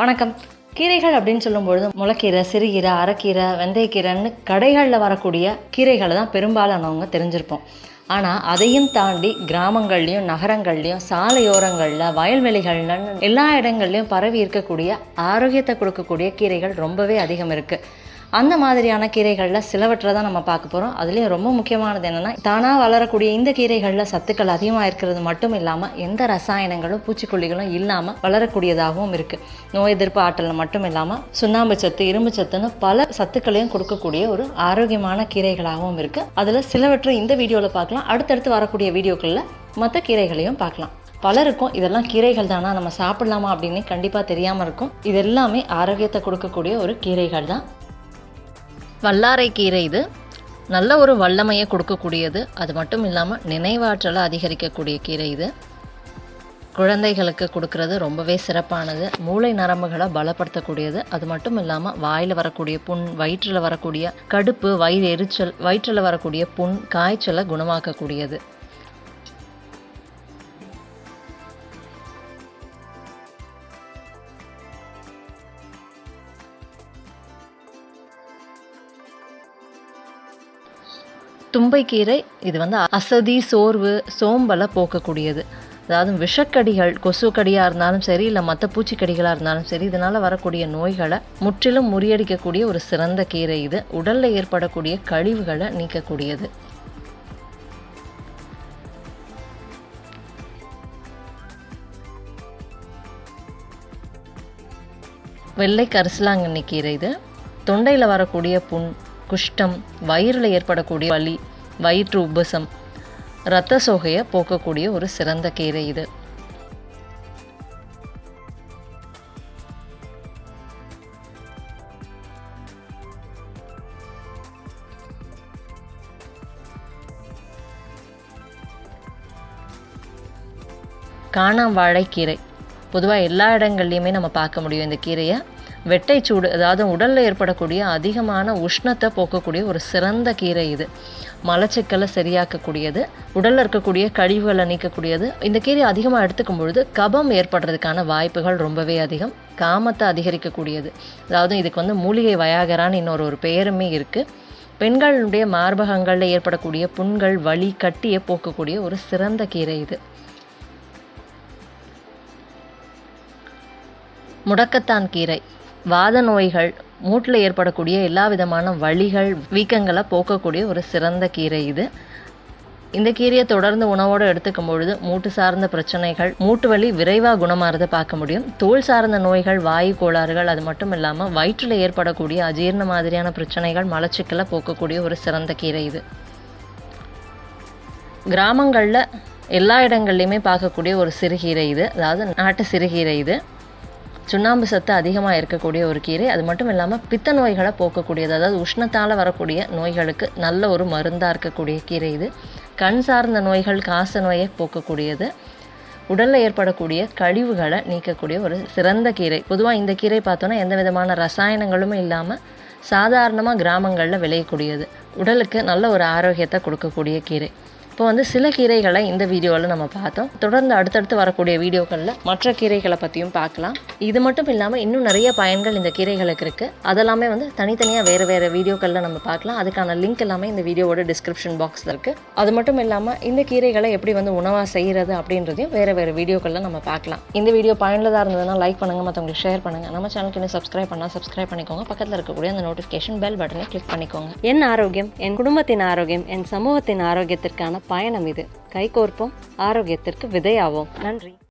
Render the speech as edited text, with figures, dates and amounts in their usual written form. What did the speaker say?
வணக்கம். கீரைகள் அப்படின்னு சொல்லும்பொழுது முளைக்கீரை, சிறுகீரை, அரைக்கீரை, வெந்தயக்கீரைன்னு கடைகளில் வரக்கூடிய கீரைகளை தான் பெரும்பாலானவங்க தெரிஞ்சிருப்போம். ஆனால் அதையும் தாண்டி கிராமங்கள்லேயும் நகரங்கள்லேயும் சாலையோரங்களில் வயல்வெளிகள்னு எல்லா இடங்கள்லையும் பரவி இருக்கக்கூடிய ஆரோக்கியத்தை கொடுக்கக்கூடிய கீரைகள் ரொம்பவே அதிகம் இருக்குது. அந்த மாதிரியான கீரைகளில் சிலவற்றை தான் நம்ம பார்க்க போகிறோம். அதுலேயும் ரொம்ப முக்கியமானது என்னென்னா, தானாக வளரக்கூடிய இந்த கீரைகளில் சத்துக்கள் அதிகமாக இருக்கிறது மட்டும் இல்லாமல் எந்த ரசாயனங்களும் பூச்சிக்கொல்லிகளும் இல்லாமல் வளரக்கூடியதாகவும் இருக்குது. நோய் எதிர்ப்பு ஆற்றல் மட்டும் இல்லாமல் சுண்ணாம்பு சத்து, இரும்பு சத்துன்னு பல சத்துக்களையும் கொடுக்கக்கூடிய ஒரு ஆரோக்கியமான கீரைகளாகவும் இருக்குது. அதில் சிலவற்றை இந்த வீடியோவில் பார்க்கலாம். அடுத்தடுத்து வரக்கூடிய வீடியோக்களில் மற்ற கீரைகளையும் பார்க்கலாம். பலருக்கும் இதெல்லாம் கீரைகள் தானா, நம்ம சாப்பிடலாமா அப்படின்னு கண்டிப்பாக தெரியாமல் இருக்கும். இது எல்லாமே ஆரோக்கியத்தை கொடுக்கக்கூடிய ஒரு கீரைகள் தான். வல்லாரை கீரை இது நல்ல ஒரு வல்லமையை கொடுக்கக்கூடியது. அது மட்டும் இல்லாமல் நினைவாற்றலை அதிகரிக்கக்கூடிய கீரை இது. குழந்தைகளுக்கு கொடுக்கறது ரொம்பவே சிறப்பானது. மூளை நரம்புகளை பலப்படுத்தக்கூடியது. அது மட்டும் இல்லாமல் வாயில் வரக்கூடிய புண், வயிற்றில் வரக்கூடிய கடுப்பு, வயிறு எரிச்சல், வயிற்றில் வரக்கூடிய புண், காய்ச்சலை குணமாக்கக்கூடியது. தும்பைக்கீரை இது அசதி, சோர்வு, சோம்பலை போக்கக்கூடியது. அதாவது விஷக்கடிகள், கொசுக்கடியாக இருந்தாலும் சரி, இல்லை மற்ற பூச்சிக்கடிகளாக இருந்தாலும் சரி, இதனால் வரக்கூடிய நோய்களை முற்றிலும் முறியடிக்கக்கூடிய ஒரு சிறந்த கீரை இது. உடலில் ஏற்படக்கூடிய கழிவுகளை நீக்கக்கூடியது. வெள்ளை கரிசலாங்கண்ணி கீரை இது. தொண்டையில் வரக்கூடிய புண், குஷ்டம், வயிறில் ஏற்படக்கூடிய வலி, வயிற்று உபசம், இரத்த சோகையை போக்கக்கூடிய ஒரு சிறந்த கீரை இது. காணாவாழைக்கீரை பொதுவாக எல்லா இடங்கள்லையுமே நம்ம பார்க்க முடியும். இந்த கீரையை வெட்டைச்சூடு, அதாவது உடலில் ஏற்படக்கூடிய அதிகமான உஷ்ணத்தை போக்கக்கூடிய ஒரு சிறந்த கீரை இது. மலச்சிக்கலை சரியாக்கக்கூடியது, உடலில் இருக்கக்கூடிய கழிவுகளை நீக்கக்கூடியது. இந்த கீரை அதிகமாக எடுத்துக்கும் பொழுது கபம் ஏற்படுறதுக்கான வாய்ப்புகள் ரொம்பவே அதிகம். காமத்தை அதிகரிக்கக்கூடியது. அதாவது இதுக்கு மூலிகை வயாகரான்னு இன்னொரு பெயருமே இருக்குது. பெண்களுடைய மார்பகங்களில் ஏற்படக்கூடிய புண்கள், வலி, கட்டியை போக்கக்கூடிய ஒரு சிறந்த கீரை இது. முடக்கத்தான் கீரை வாத நோய்கள், மூட்டில் ஏற்படக்கூடிய எல்லா விதமான வலிகள், வீக்கங்களை போக்கக்கூடிய ஒரு சிறந்த கீரை இது. இந்த கீரையை தொடர்ந்து உணவோடு எடுத்துக்கும் பொழுது மூட்டு சார்ந்த பிரச்சனைகள், மூட்டு வலி விரைவாக குணமாறதை பார்க்க முடியும். தோல் சார்ந்த நோய்கள், வாயு கோளாறுகள், அது மட்டும் இல்லாமல் வயிற்றில் ஏற்படக்கூடிய அஜீரண மாதிரியான பிரச்சனைகள், மலச்சிக்கலை போக்கக்கூடிய ஒரு சிறந்த கீரை இது. கிராமங்களில் எல்லா இடங்கள்லையுமே பார்க்கக்கூடிய ஒரு சிறுகீரை இது. அதாவது நாட்டு சிறுகீரை இது. சுண்ணாம்பு சத்து அதிகமாக இருக்கக்கூடிய ஒரு கீரை. அது மட்டும் இல்லாமல் பித்த நோய்களை போக்கக்கூடியது. அதாவது உஷ்ணத்தால் வரக்கூடிய நோய்களுக்கு நல்ல ஒரு மருந்தாக இருக்கக்கூடிய கீரை இது. கண் சார்ந்த நோய்கள், காச நோயை போக்கக்கூடியது. உடலில் ஏற்படக்கூடிய கழிவுகளை நீக்கக்கூடிய ஒரு சிறந்த கீரை. பொதுவாக இந்த கீரை பார்த்தோன்னா எந்த விதமான ரசாயனங்களும் இல்லாமல் சாதாரணமாக கிராமங்களில் விளையக்கூடியது. உடலுக்கு நல்ல ஒரு ஆரோக்கியத்தை கொடுக்கக்கூடிய கீரை. இப்போ சில கீரைகளை இந்த வீடியோவில் நம்ம பார்த்தோம். தொடர்ந்து அடுத்தடுத்து வரக்கூடிய வீடியோக்களில் மற்ற கீரைகளை பற்றியும் பார்க்கலாம். இது மட்டும் இல்லாமல் இன்னும் நிறைய பயன்கள் இந்த கீரைகளுக்கு இருக்குது. அதெல்லாமே தனித்தனியாக வேறு வீடியோக்களில் நம்ம பார்க்கலாம். அதுக்கான லிங்க் எல்லாமே இந்த வீடியோவோட டிஸ்கிரிப்ஷன் பாக்ஸில் இருக்குது. அது மட்டும் இல்லாமல் இந்த கீரைகளை எப்படி உணவாக செய்கிறது அப்படின்றதையும் வேறு வீடியோக்களில் நம்ம பார்க்கலாம். இந்த வீடியோ பயனுள்ளதாக இருந்ததுன்னா லைக் பண்ணுங்கள், மற்றவங்களுக்கு ஷேர் பண்ணுங்கள். நம்ம சேனலுக்கு இன்னும் சப்ஸ்கிரைப் பண்ணிக்கோங்க. பக்கத்தில் இருக்கக்கூடிய அந்த நோட்டிஃபிகேஷன் பெல் பட்டனை கிளிக் பண்ணிக்கோங்க. என் ஆரோக்கியம், என் குடும்பத்தின் ஆரோக்கியம், என் சமூகத்தின் ஆரோக்கியத்திற்கான பயணம் இது. கைகோர்ப்போம், ஆரோக்கியத்திற்கு விதையாவோம். நன்றி.